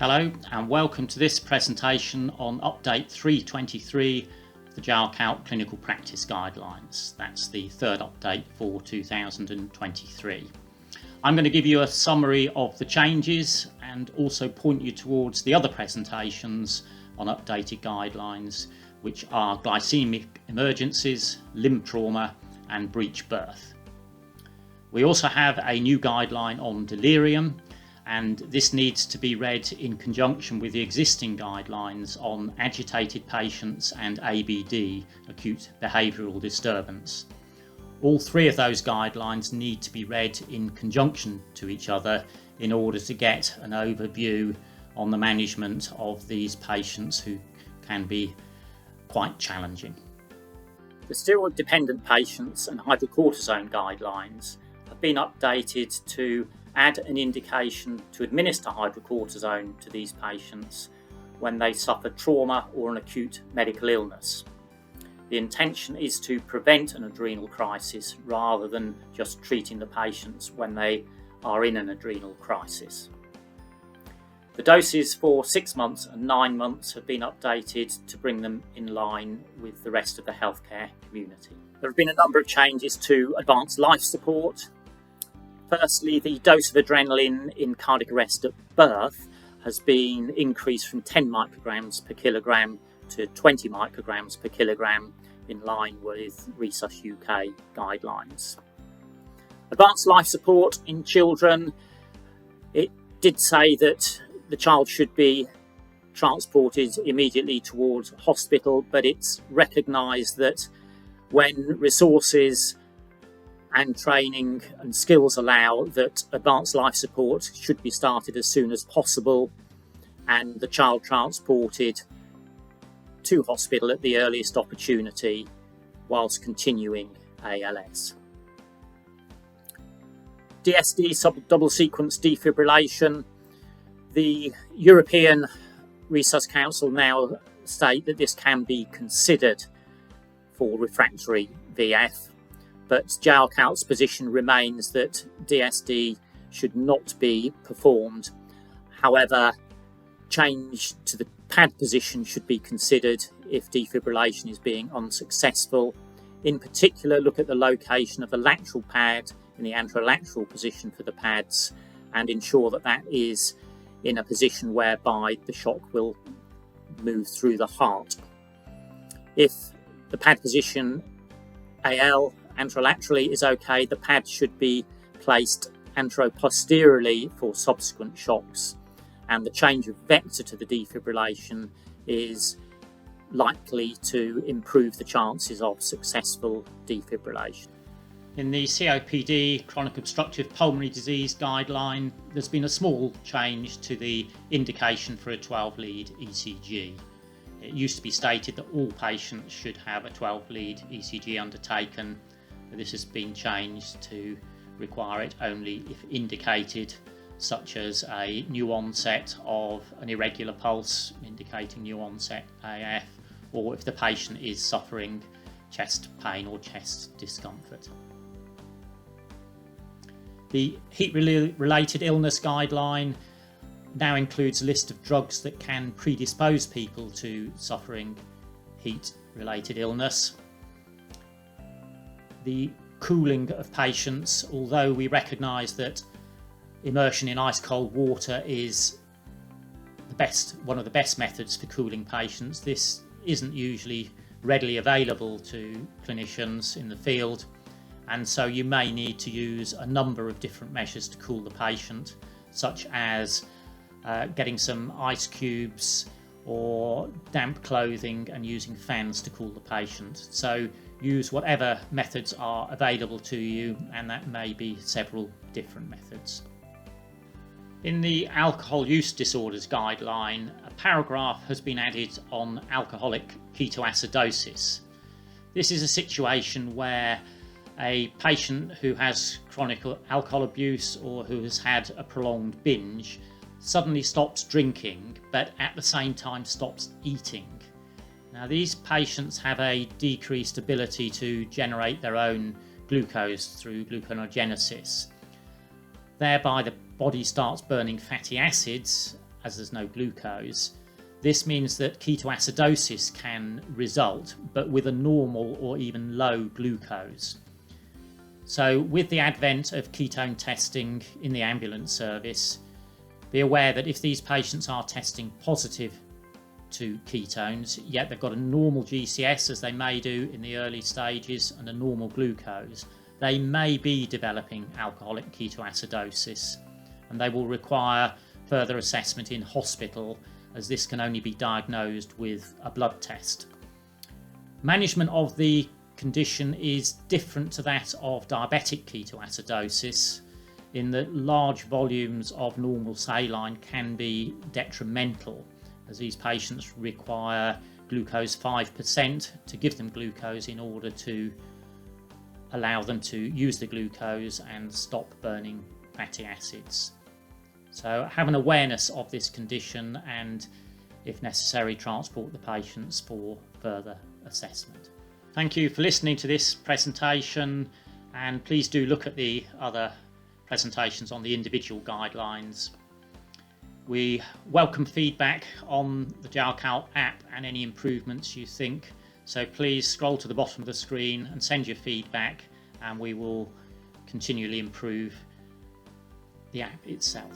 Hello and welcome to this presentation on Update 323 of the JRCALC Clinical Practice Guidelines. That's the third update for 2023. I'm going to give you a summary of the changes and also point you towards the other presentations on updated guidelines, which are glycemic emergencies, limb trauma and breech birth. We also have a new guideline on delirium, and this needs to be read in conjunction with the existing guidelines on agitated patients and ABD, acute behavioural disturbance. All three of those guidelines need to be read in conjunction to each other in order to get an overview on the management of these patients who can be quite challenging. The steroid-dependent patients and hydrocortisone guidelines have been updated to add an indication to administer hydrocortisone to these patients when they suffer trauma or an acute medical illness. The intention is to prevent an adrenal crisis rather than just treating the patients when they are in an adrenal crisis. The doses for 6 months and 9 months have been updated to bring them in line with the rest of the healthcare community. There have been a number of changes to advanced life support. Firstly, the dose of adrenaline in cardiac arrest at birth has been increased from 10 micrograms per kilogram to 20 micrograms per kilogram in line with Resus UK guidelines. Advanced life support in children, it did say that the child should be transported immediately towards hospital, but it's recognised that when resources and training and skills allow, that advanced life support should be started as soon as possible and the child transported to hospital at the earliest opportunity whilst continuing ALS. DSD double sequence defibrillation. The European Resus Council now state that this can be considered for refractory VF. But JRCALC's position remains that DSD should not be performed. However, change to the pad position should be considered if defibrillation is being unsuccessful. In particular, look at the location of the lateral pad in the anterolateral position for the pads and ensure that that is in a position whereby the shock will move through the heart. If the pad position AL anterolaterally is okay, the pad should be placed anteroposteriorly for subsequent shocks, and the change of vector to the defibrillation is likely to improve the chances of successful defibrillation. In the COPD, chronic obstructive pulmonary disease guideline, there's been a small change to the indication for a 12-lead ECG. It used to be stated that all patients should have a 12-lead ECG undertaken. This has been changed to require it only if indicated, such as a new onset of an irregular pulse indicating new onset AF, or if the patient is suffering chest pain or chest discomfort. The heat-related illness guideline now includes a list of drugs that can predispose people to suffering heat-related illness. The cooling of patients, although we recognise that immersion in ice-cold water is one of the best methods for cooling patients, this isn't usually readily available to clinicians in the field, and so you may need to use a number of different measures to cool the patient, such as getting some ice cubes or damp clothing and using fans to cool the patient. So use whatever methods are available to you, and that may be several different methods. In the alcohol use disorders guideline, a paragraph has been added on alcoholic ketoacidosis. This is a situation where a patient who has chronic alcohol abuse or who has had a prolonged binge suddenly stops drinking, but at the same time stops eating. Now, these patients have a decreased ability to generate their own glucose through gluconeogenesis. Thereby, the body starts burning fatty acids as there's no glucose. This means that ketoacidosis can result, but with a normal or even low glucose. So with the advent of ketone testing in the ambulance service, be aware that if these patients are testing positive to ketones, yet they've got a normal GCS, as they may do in the early stages, and a normal glucose, they may be developing alcoholic ketoacidosis, and they will require further assessment in hospital, as this can only be diagnosed with a blood test. Management of the condition is different to that of diabetic ketoacidosis, in that large volumes of normal saline can be detrimental, as these patients require glucose 5% to give them glucose in order to allow them to use the glucose and stop burning fatty acids. So have an awareness of this condition and, if necessary, transport the patients for further assessment. Thank you for listening to this presentation, and please do look at the other presentations on the individual guidelines. We welcome feedback on the JRCALC app and any improvements you think, so please scroll to the bottom of the screen and send your feedback, and we will continually improve the app itself.